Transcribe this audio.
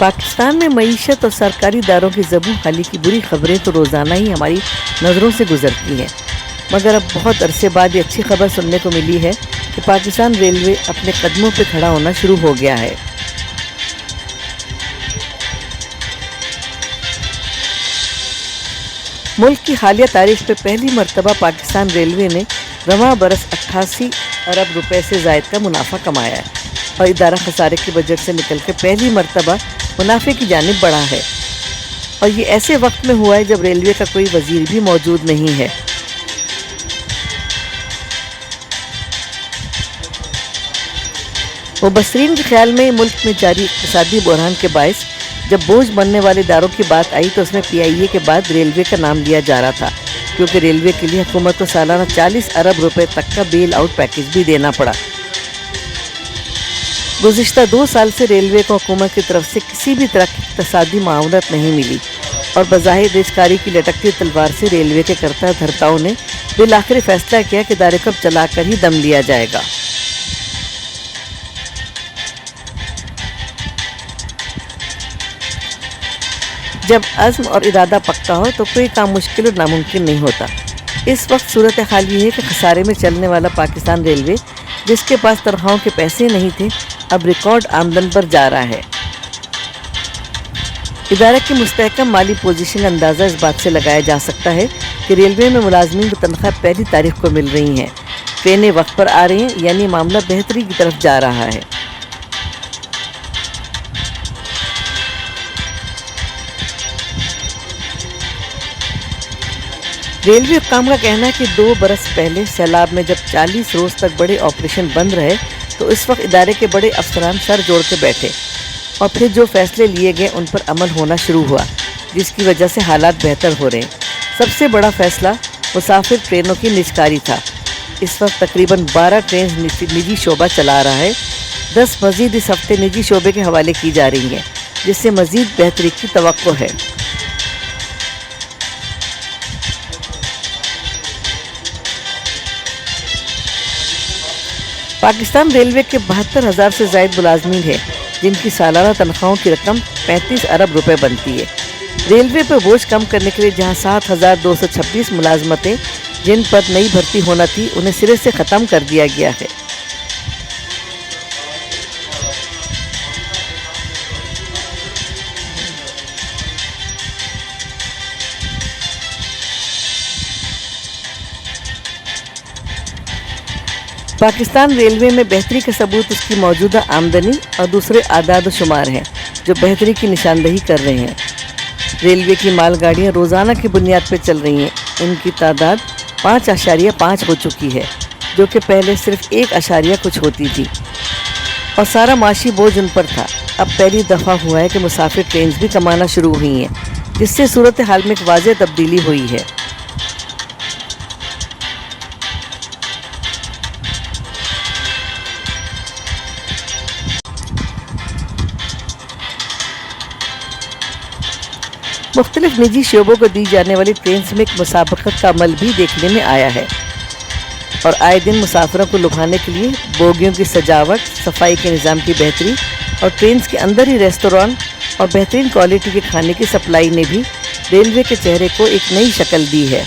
پاکستان میں معیشت اور سرکاری اداروں کی زبوں خالی کی بری خبریں تو روزانہ ہی ہماری نظروں سے گزرتی ہیں، مگر اب بہت عرصے بعد یہ اچھی خبر سننے کو ملی ہے کہ پاکستان ریلوے اپنے قدموں پہ کھڑا ہونا شروع ہو گیا ہے۔ ملک کی حالیہ تاریخ پہ پہلی مرتبہ پاکستان ریلوے نے رواں برس 88 ارب روپے سے زائد کا منافع کمایا ہے اور ادارہ خسارے کے بجٹ سے نکل کے پہلی مرتبہ منافع کی جانب بڑھا ہے، اور یہ ایسے وقت میں ہوا ہے جب ریلوے کا کوئی وزیر بھی موجود نہیں ہے۔ مبصرین کے خیال میں ملک میں جاری اقتصادی بحران کے باعث جب بوجھ بننے والے اداروں کی بات آئی تو اس میں PIA کے بعد ریلوے کا نام لیا جا رہا تھا، کیونکہ ریلوے کے لیے حکومت کو سالانہ 40 ارب روپے تک کا بیل آؤٹ پیکج بھی دینا پڑا۔ گزشتہ 2 سال سے ریلوے کو حکومت کی طرف سے کسی بھی طرح کی اقتصادی معاونت نہیں ملی، اور بظاہر ریزکاری کی لٹکتی تلوار سے ریلوے کے کرتا دھرتاؤں نے بالآخر فیصلہ کیا کہ ادارے کو اب چلا کر ہی دم لیا جائے گا۔ جب عزم اور ارادہ پکا ہو تو کوئی کام مشکل اور ناممکن نہیں ہوتا۔ اس وقت صورتحال یہ ہے کہ خسارے میں چلنے والا پاکستان ریلوے، جس کے پاس تنخواہوں کے پیسے نہیں تھے، اب ریکارڈ آمدن پر جا رہا ہے۔ ادارے کی مستحکم مالی پوزیشن کا اندازہ اس بات سے لگایا جا سکتا ہے کہ ریلوے میں ملازمین کو تنخواہ پہلی تاریخ کو مل رہی ہیں، ٹرینیں وقت پر آ رہی ہیں، یعنی معاملہ بہتری کی طرف جا رہا ہے۔ ریلوے حکام کا کہنا ہے کہ 2 برس پہلے سیلاب میں جب 40 روز تک بڑے آپریشن بند رہے تو اس وقت ادارے کے بڑے افسران سر جوڑ کے بیٹھے، اور پھر جو فیصلے لیے گئے ان پر عمل ہونا شروع ہوا، جس کی وجہ سے حالات بہتر ہو رہے ہیں۔ سب سے بڑا فیصلہ مسافر ٹرینوں کی نجکاری تھا۔ اس وقت تقریباً 12 ٹرین نجی شعبہ چلا رہا ہے، 10 مزید اس ہفتے نجی شعبے کے حوالے کی جا رہی ہیں، جس سے مزید بہتری کی توقع ہے۔ پاکستان ریلوے کے 72,000 سے زائد ملازمین ہیں، جن کی سالانہ تنخواہوں کی رقم 35 ارب روپے بنتی ہے۔ ریلوے پر بوجھ کم کرنے کے لیے جہاں 7,226 ملازمتیں جن پر نئی بھرتی ہونا تھی انہیں سرے سے ختم کر دیا گیا ہے۔ پاکستان ریلوے میں بہتری کا ثبوت اس کی موجودہ آمدنی اور دوسرے اعداد و شمار ہیں جو بہتری کی نشاندہی کر رہے ہیں۔ ریلوے کی مال گاڑیاں روزانہ کی بنیاد پر چل رہی ہیں، ان کی تعداد 5.5 ہو چکی ہے، جو کہ پہلے صرف 1 کچھ ہوتی تھی، اور سارا معاشی بوجھ ان پر تھا۔ اب پہلی دفعہ ہوا ہے کہ مسافر ٹرینز بھی کمانا شروع ہوئی ہیں، جس سے صورتحال میں ایک واضح تبدیلی ہوئی ہے۔ مختلف نجی شعبوں کو دی جانے والی ٹرینز میں ایک مسابقت کا عمل بھی دیکھنے میں آیا ہے، اور آئے دن مسافروں کو لبھانے کے لیے بوگیوں کی سجاوٹ، صفائی کے نظام کی بہتری، اور ٹرینز کے اندر ہی ریستوران اور بہترین کوالٹی کے کھانے کی سپلائی نے بھی ریلوے کے چہرے کو ایک نئی شکل دی ہے۔